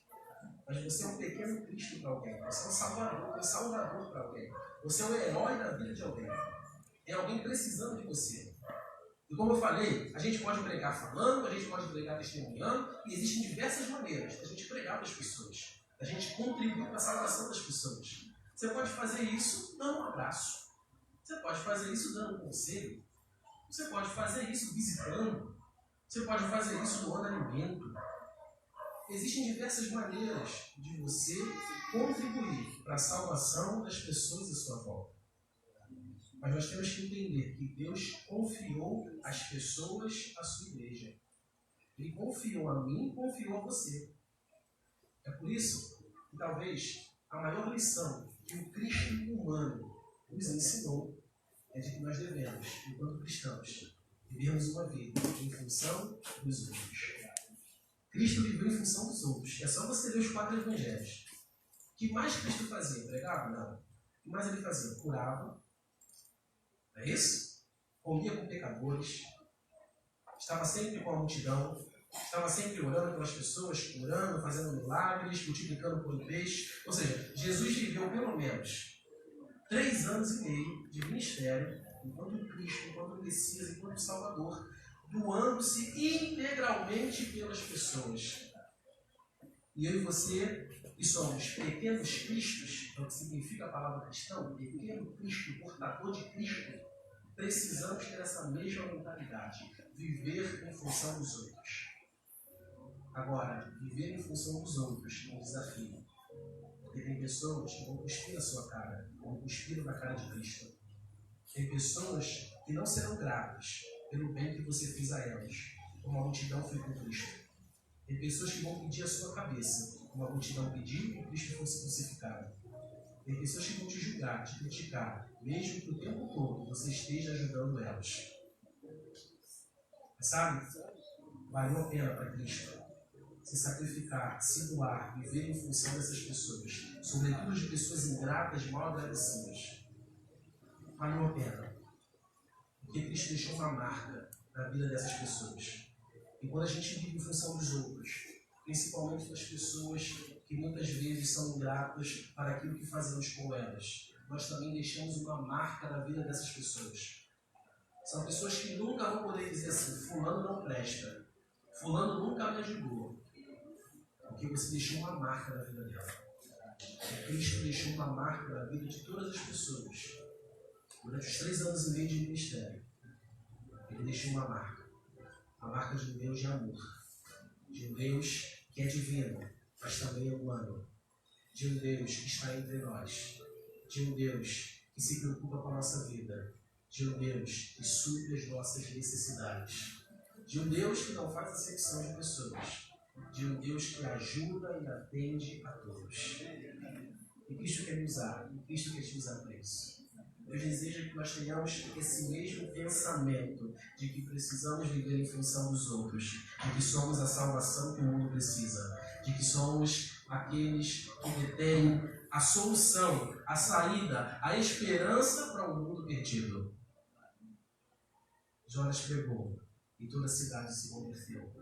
Mas você é um pequeno Cristo para alguém. Você é um salvador para alguém. Você é o herói da vida de alguém. Tem alguém precisando de você. E como eu falei, a gente pode pregar falando, a gente pode pregar testemunhando, e existem diversas maneiras da gente pregar para as pessoas, da gente contribuir para a salvação das pessoas. Você pode fazer isso dando um abraço. Você pode fazer isso dando um conselho. Você pode fazer isso visitando. Você pode fazer isso doando alimento. Existem diversas maneiras de você contribuir para a salvação das pessoas à sua volta. Mas nós temos que entender que Deus confiou as pessoas à sua igreja. Ele confiou a mim e confiou a você. É por isso que talvez a maior lição que o Cristo humano nos ensinou é de que nós devemos, enquanto cristãos, vivermos uma vida em função dos outros. Cristo viveu em função dos outros. É só você ler os 4 evangelhos. O que mais Cristo fazia? Pregava? Não. O que mais ele fazia? Curava. Não é isso? Comia com pecadores. Estava sempre com a multidão. Estava sempre orando pelas pessoas, curando, fazendo milagres, multiplicando pão e peixe. Ou seja, Jesus viveu pelo menos 3 anos e meio de ministério, enquanto Cristo, enquanto Messias, enquanto Salvador, doando-se integralmente pelas pessoas. E eu e você, que somos pequenos cristos, é o que significa a palavra cristão, pequeno Cristo, portador de Cristo, precisamos ter essa mesma mentalidade, viver em função dos outros. Agora, viver em função dos outros é um desafio. Porque tem pessoas que vão cuspir na sua cara, vão cuspir na cara de Cristo. Tem pessoas que não serão gratas pelo bem que você fez a elas, como a multidão foi com Cristo. Tem pessoas que vão pedir a sua cabeça, como a multidão pediu que Cristo fosse crucificado. Tem pessoas que vão te julgar, te criticar, mesmo que o tempo todo você esteja ajudando elas. Mas sabe? Valeu a pena para Cristo se sacrificar, se doar, viver em função dessas pessoas, sobretudo de pessoas ingratas, mal agradecidas. Valeu a pena. Porque Cristo deixou uma marca na vida dessas pessoas. E quando a gente vive em função dos outros, principalmente das pessoas que muitas vezes são ingratas para aquilo que fazemos com elas, nós também deixamos uma marca na vida dessas pessoas. São pessoas que nunca vão poder dizer assim: fulano não presta, fulano nunca me ajudou. Porque você deixou uma marca na vida dela. Cristo deixou uma marca na vida de todas as pessoas. Durante os 3 anos e meio de ministério, ele deixou uma marca. A marca de um Deus de amor. De um Deus que é divino, mas também é humano. De um Deus que está entre nós. De um Deus que se preocupa com a nossa vida. De um Deus que supre as nossas necessidades. De um Deus que não faz acepção de pessoas. De um Deus que ajuda e atende a todos. E Cristo quer me usar. E Cristo quer te usar para isso. Deus deseja que nós tenhamos esse mesmo pensamento de que precisamos viver em função dos outros, de que somos a salvação que o mundo precisa, de que somos aqueles que detêm a solução, a saída, a esperança para um mundo perdido. Jonas pregou e toda a cidade se converteu.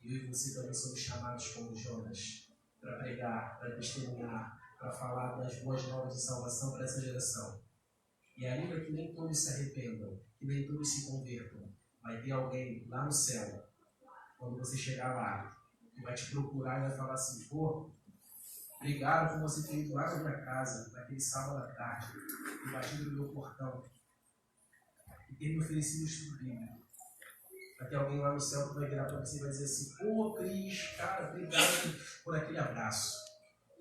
Eu e você também somos chamados como Jonas para pregar, para testemunhar, para falar das boas novas de salvação para essa geração. E ainda que nem todos se arrependam, que nem todos se convertam, vai ter alguém lá no céu, quando você chegar lá, que vai te procurar e vai falar assim: pô, obrigado por você ter ido lá na minha casa, naquele sábado à tarde, e batido no meu portão, e ter me oferecido o estudo bíblico. Vai ter alguém lá no céu que vai virar para você e vai dizer assim: pô, Cris, cara, obrigado por aquele abraço.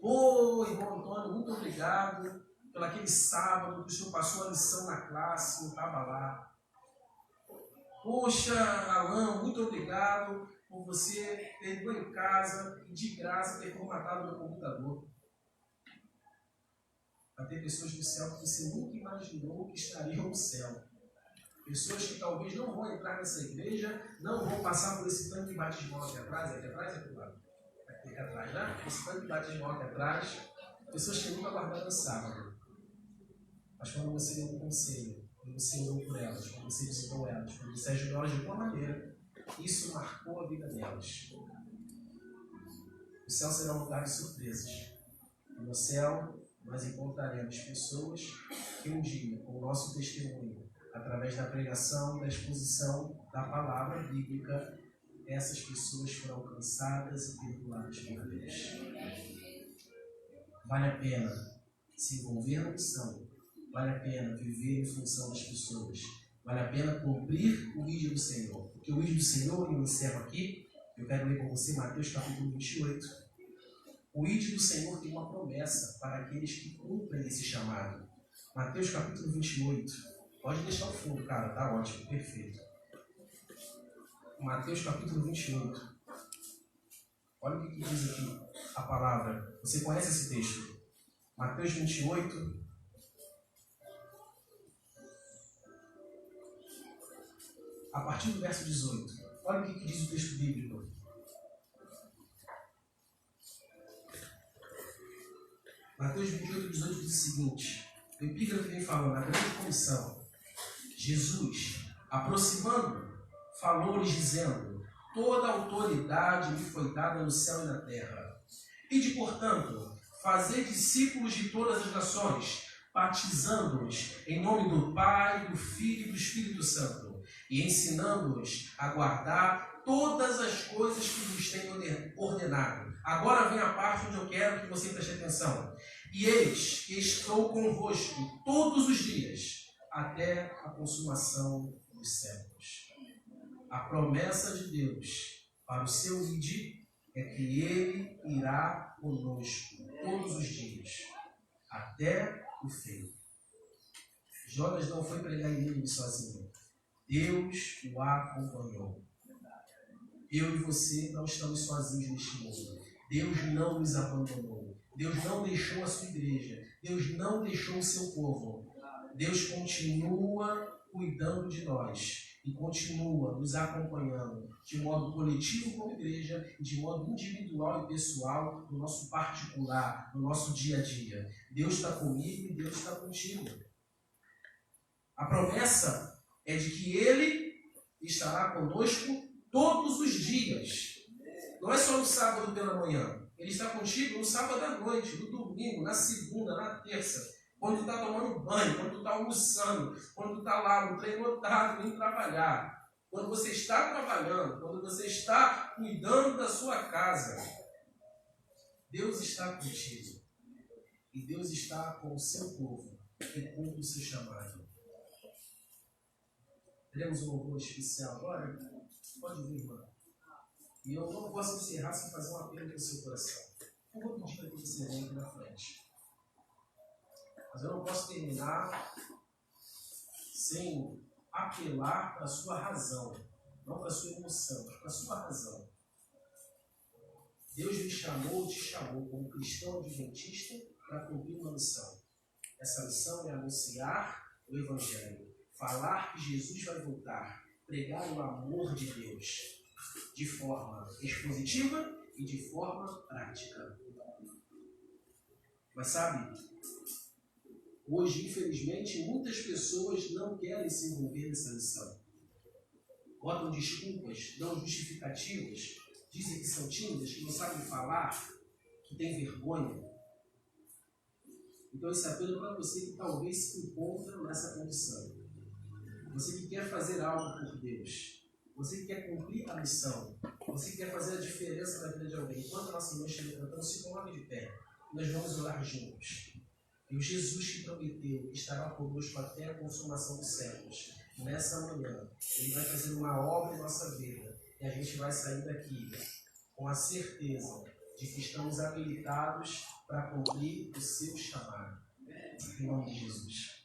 Pô, irmão Antônio, muito obrigado pelo aquele sábado que o senhor passou a lição na classe, não estava lá. Poxa, Alain, muito obrigado por você ter ido em casa e de graça ter formatado meu computador. Vai ter pessoas do céu que você nunca imaginou que estariam no céu. Pessoas que talvez não vão entrar nessa igreja, não vão passar por esse tanque de batismal aqui atrás, aqui do lado. Aqui atrás, né? Esse tanque de batismal aqui atrás. Pessoas que nunca guardaram o sábado. Mas quando você deu um conselho, quando você orou por elas, quando você visitou elas, quando você ajudou elas de alguma maneira, isso marcou a vida delas. O céu será um lugar de surpresas. E no céu nós encontraremos pessoas que um dia, com o nosso testemunho, através da pregação, da exposição da palavra bíblica, essas pessoas foram alcançadas e perdoadas por Deus. Vale a pena se envolver na missão. Vale a pena viver em função das pessoas. Vale a pena cumprir o ídolo do Senhor. Porque o ídolo do Senhor, e eu encerro aqui, eu quero ler com você Mateus capítulo 28. O ídolo do Senhor tem uma promessa para aqueles que cumprem esse chamado. Mateus capítulo 28. Pode deixar o fundo, cara, tá ótimo, perfeito. Mateus capítulo 28. Olha o que diz aqui a palavra. Você conhece esse texto? Mateus 28. A partir do verso 18. Olha o que diz o texto bíblico. Mateus 28, 18 diz o seguinte. O epígrafe vem falando, a grande comissão. Jesus, aproximando, falou-lhes dizendo: toda a autoridade me foi dada no céu e na terra. Ide, portanto, fazer discípulos de todas as nações, batizando-os em nome do Pai, do Filho e do Espírito Santo, e ensinando-os a guardar todas as coisas que vos tenho ordenado. Agora vem a parte onde eu quero que você preste atenção. E eis que estou convosco todos os dias, até a consumação dos séculos. A promessa de Deus para o seu ide é que Ele irá conosco todos os dias, até o fim. Jonas não foi pregar em Nínive sozinho. Deus o acompanhou. Eu e você não estamos sozinhos neste mundo. Deus não nos abandonou. Deus não deixou a sua igreja. Deus não deixou o seu povo. Deus continua cuidando de nós e continua nos acompanhando de modo coletivo como igreja e de modo individual e pessoal, no nosso particular, no nosso dia a dia. Deus está comigo e Deus está contigo. A promessa é de que Ele estará conosco todos os dias. Não é só no sábado pela manhã. Ele está contigo no sábado à noite, no domingo, na segunda, na terça. Quando tu está tomando banho, quando tu está almoçando, quando tu está lá no trem lotado, indo trabalhar. Quando você está trabalhando, quando você está cuidando da sua casa. Deus está contigo. E Deus está com o seu povo, que cumpre o seu chamado. Teremos um louvor especial agora? Pode vir, irmão. E eu não posso encerrar sem fazer um apelo para o seu coração. Eu vou pedir para que você venha aqui na frente. Mas eu não posso terminar sem apelar para a sua razão. Não para a sua emoção, mas para a sua razão. Deus me chamou, te chamou como cristão adventista para cumprir uma missão. Essa missão é anunciar o Evangelho, falar que Jesus vai voltar, pregar o amor de Deus de forma expositiva e de forma prática. Mas sabe, hoje, infelizmente, muitas pessoas não querem se envolver nessa missão. Botam desculpas, dão justificativas, dizem que são tímidas, que não sabem falar, que têm vergonha. Então esse apelo é para você que talvez se encontra nessa condição. Você que quer fazer algo por Deus. Você que quer cumprir a missão. Você que quer fazer a diferença na vida de alguém. Enquanto a nossa irmã estiver cantando, se coloque de pé. Nós vamos orar juntos. E o Jesus que prometeu estará conosco até a consumação dos séculos. Nessa manhã, Ele vai fazer uma obra em nossa vida. E a gente vai sair daqui com a certeza de que estamos habilitados para cumprir o seu chamado. Em nome de Jesus.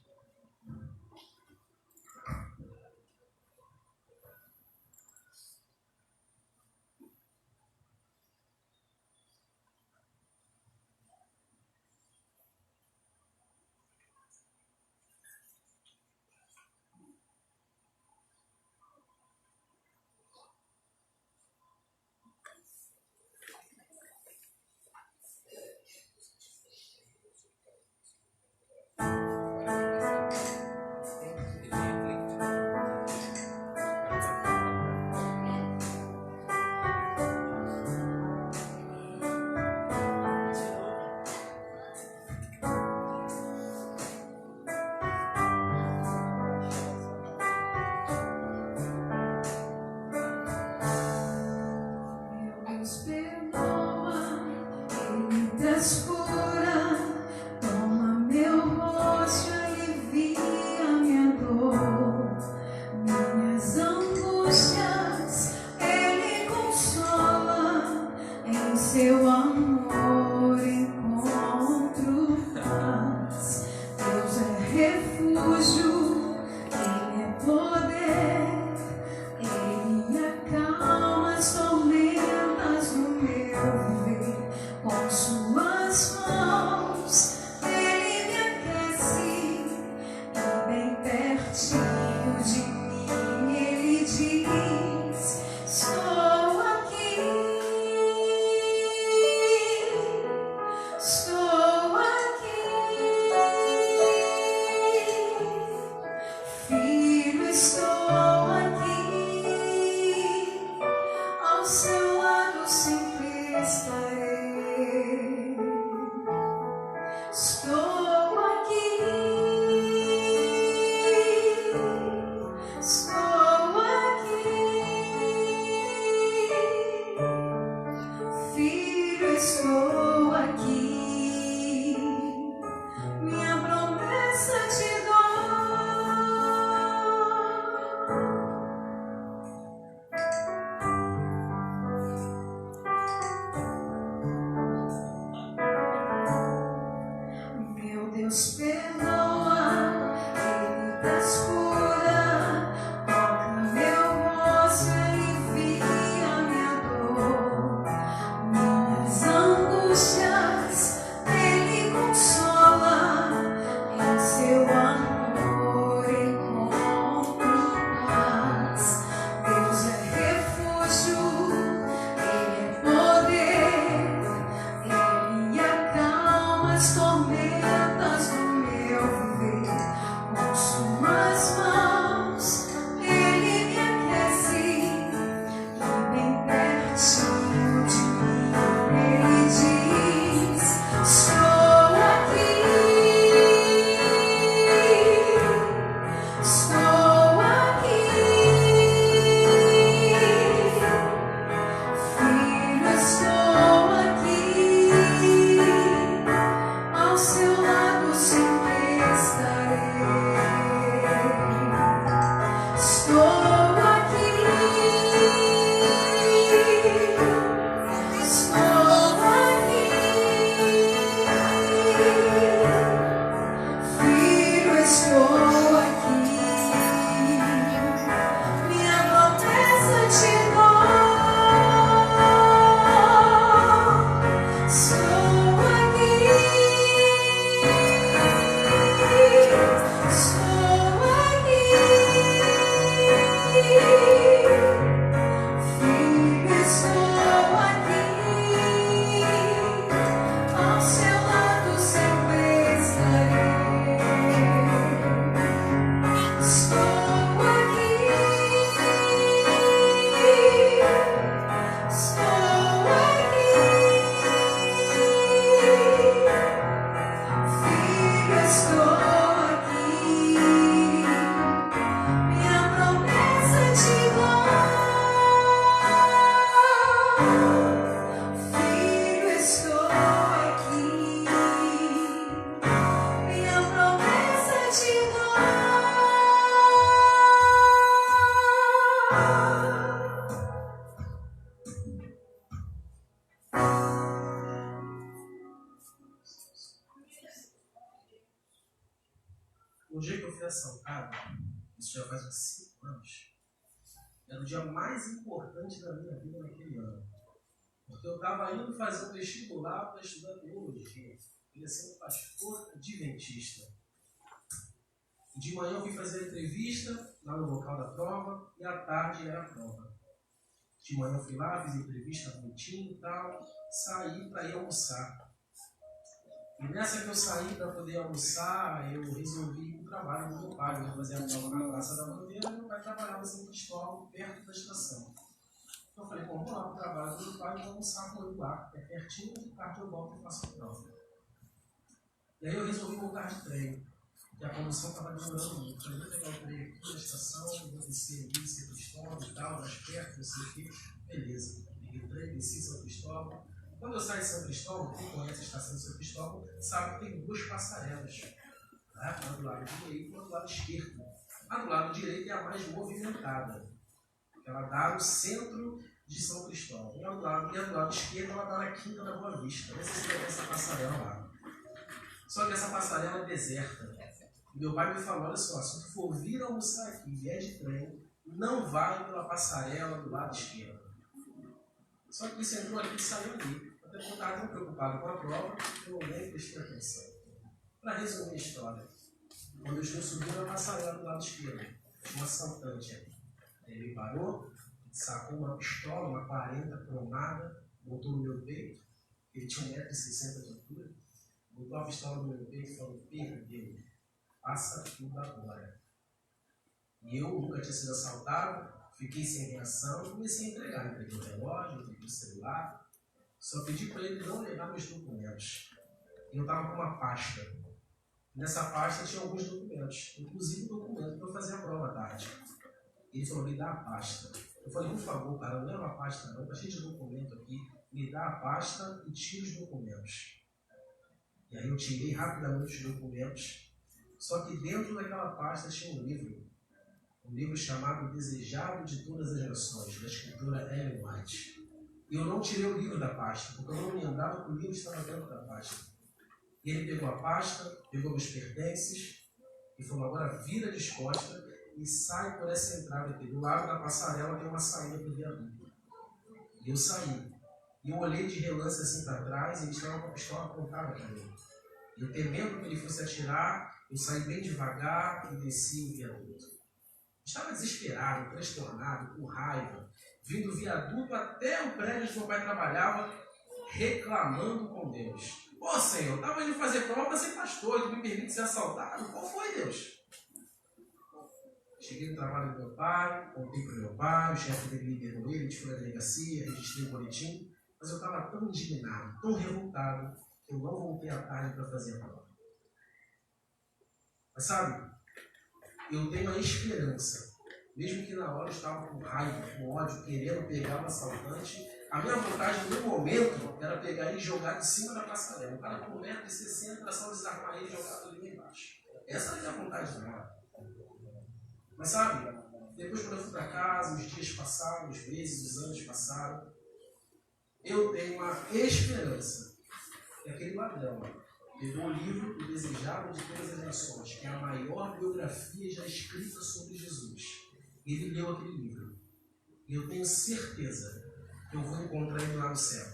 Tormentas no meu O dia que eu fui assaltado, isso já faz uns 5 anos, era o dia mais importante da minha vida naquele ano. Porque eu estava indo fazer um vestibular para estudar teologia. Eu ia ser um pastor adventista. E de manhã eu fui fazer a entrevista lá no local da prova e à tarde era a prova. De manhã eu fui lá, fiz a entrevista bonitinho e tal, saí para ir almoçar. E nessa que eu saí para poder almoçar, eu resolvi ir para o trabalho do meu pai. Eu ia fazer a prova na Praça da Bandeira e meu pai trabalhava em São Cristóvão, perto da estação. Então eu falei, bom, vou lá para o trabalho do meu pai e vou almoçar com ele lá. É pertinho, de tarde eu volto e faço a prova. E aí eu resolvi voltar de trem, porque a condução estava demorando muito. Eu falei, vou pegar o trem aqui na estação, vou descer ali, São Cristóvão e tal, mais perto, não sei o quê. Beleza, peguei o trem, desci em São Cristóvão. Quando eu saio de São Cristóvão, quem conhece a estação de São Cristóvão sabe que tem 2 passarelas. Tá? Uma do lado direito e uma do lado esquerdo. A do lado direito é a mais movimentada. Ela dá no centro de São Cristóvão. E a do lado esquerdo ela dá na Quinta da Boa Vista. Não sei se vai ter essa passarela lá. Só que essa passarela é deserta. E meu pai me falou, olha só, se tu for vir almoçar aqui e vier de trem, não vai pela passarela do lado esquerdo. Só que você entrou aqui e saiu ali. Até porque eu estava tão preocupado com a prova que eu nem prestei atenção. Para resumir a história, quando eu estou subindo a passarela do lado esquerdo, tinha um assaltante ali. Ele parou, sacou uma pistola, uma 40 cromada, botou no meu peito. Ele tinha 1,60 m de altura. Botou a pistola no meu peito e falou, perdeu, passa tudo agora. E eu nunca tinha sido assaltado, fiquei sem reação e comecei a entregar. Entreguei o relógio, entreguei o celular. Só pedi para ele não levar meus documentos. E eu estava com uma pasta. Nessa pasta tinha alguns documentos, inclusive o documento para eu fazer a prova à tarde. Ele falou, me dá a pasta. Eu falei, por favor, cara, não leva a pasta não, está cheio de documento aqui. Me dá a pasta e tira os documentos. E aí eu tirei rapidamente os documentos. Só que dentro daquela pasta tinha um livro chamado Desejado de Todas as Nações, da escritora Ellen White. E eu não tirei o livro da pasta, porque eu não me lembrava que o livro estava dentro da pasta. E ele pegou a pasta, pegou meus pertences e falou, agora vira de costas e sai por essa entrada aqui. Do lado da passarela tem uma saída para o viaduto. E eu saí. E eu olhei de relance assim para trás e ele estava com a pistola apontada para mim. E eu, temendo que ele fosse atirar, eu saí bem devagar e desci o viaduto. Estava desesperado, transtornado, com raiva, vindo do viaduto até o prédio que meu pai trabalhava, reclamando com Deus. Ô Senhor, estava indo fazer prova para ser pastor, tu me permite ser assaltado? Qual foi, Deus? Cheguei no trabalho do meu pai, contei para o meu pai, o chefe dele liberou ele, a gente foi na delegacia, registrei o boletim, mas eu estava tão indignado, tão revoltado, que eu não voltei à tarde para fazer a prova. Mas sabe, eu tenho a esperança, mesmo que na hora eu estava com raiva, com ódio, querendo pegar o assaltante, a minha vontade no momento era pegar ele e jogar de cima da passarela. O cara com 1,60 m era só desarmar ele e jogar tudo ali embaixo. Essa era a minha vontade na hora. Mas sabe, depois quando eu fui para casa, os dias passaram, os meses, os anos passaram, eu tenho uma esperança que aquele ladrão pegou o livro O Desejado de Todas as Nações, que é a maior biografia já escrita sobre Jesus. Ele leu aquele livro. E eu tenho certeza que eu vou encontrar ele lá no céu.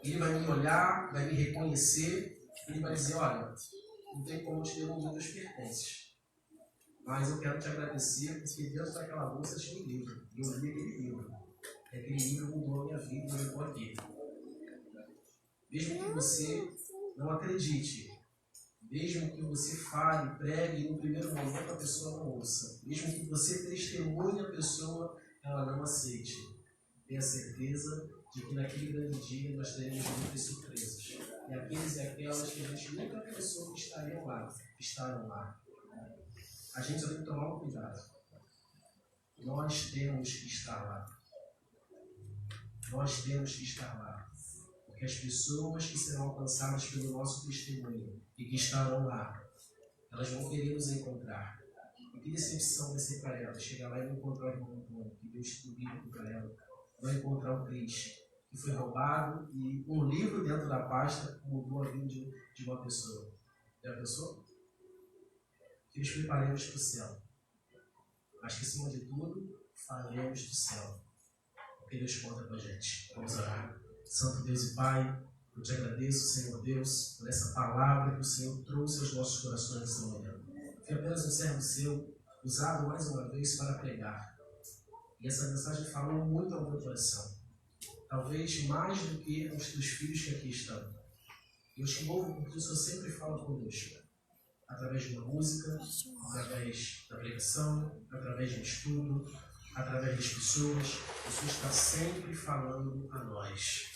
Ele vai me olhar, vai me reconhecer, ele vai dizer, olha, não tem como te devolver os pertences. Mas eu quero te agradecer, porque dentro daquela bolsa tinha um livro. E eu li aquele livro. E aquele livro mudou a minha vida e eu estou aqui. Mesmo que você não acredite, mesmo que você fale, pregue, e no primeiro momento a pessoa não ouça, mesmo que você testemunhe a pessoa, ela não aceite, tenha certeza de que naquele grande dia nós teremos muitas surpresas. E aqueles e aquelas que a gente nunca pensou que estariam lá, estarão lá. A gente só tem que tomar um cuidado. Nós temos que estar lá. Nós temos que estar lá. Porque as pessoas que serão alcançadas pelo nosso testemunho e que estarão lá, elas vão querer nos encontrar. E que decepção vai ser para elas chegar lá e não encontrar o irmão Antônio, que Deus distribuiu para ela. Vai encontrar o Cris, que foi roubado e um livro dentro da pasta mudou a vida de uma pessoa. Já pensou? que nos preparemos para o céu. Mas que, acima de tudo, falemos do céu. Porque Deus conta com a gente. Vamos orar. Santo Deus e Pai, eu te agradeço, Senhor Deus, por essa palavra que o Senhor trouxe aos nossos corações essa manhã. Fui apenas um servo seu, usado mais uma vez para pregar. E essa mensagem falou muito ao meu coração. Talvez mais do que aos teus filhos que aqui estão. Eu te louvo porque o Senhor sempre fala conosco. Através de uma música, através da pregação, através de um estudo, através das pessoas. O Senhor está sempre falando a nós.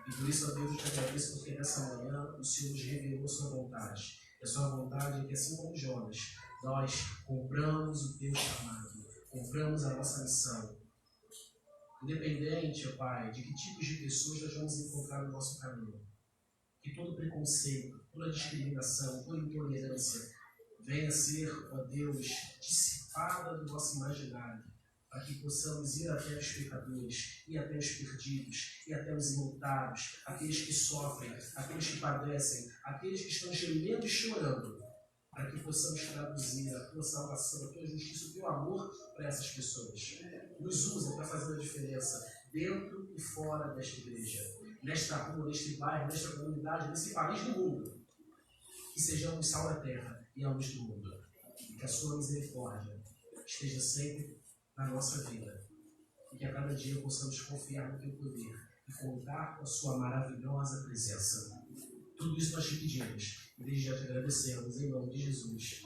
E por isso, ó Deus, eu te agradeço porque nessa manhã o Senhor nos revelou a sua vontade. E a sua vontade é que, assim como Jonas, nós compramos o teu chamado, compramos a nossa missão. Independente, ó Pai, de que tipos de pessoas nós vamos encontrar no nosso caminho. Que todo preconceito, toda discriminação, toda intolerância venha a ser, ó Deus, dissipada do nosso imaginário. Para que possamos ir até os pecadores, ir até os perdidos, ir até os enlutados, aqueles que sofrem, aqueles que padecem, aqueles que estão gemendo e chorando, para que possamos traduzir a tua salvação, a tua justiça, o teu amor para essas pessoas. Nos usa para fazer a diferença dentro e fora desta igreja, nesta rua, neste bairro, nesta comunidade, nesse país do mundo. Que sejamos sal da terra e a luz do mundo. E que a sua misericórdia esteja sempre na nossa vida. E que a cada dia possamos confiar no teu poder e contar com a sua maravilhosa presença. Tudo isso nós te pedimos. E desde já te agradecemos em nome de Jesus.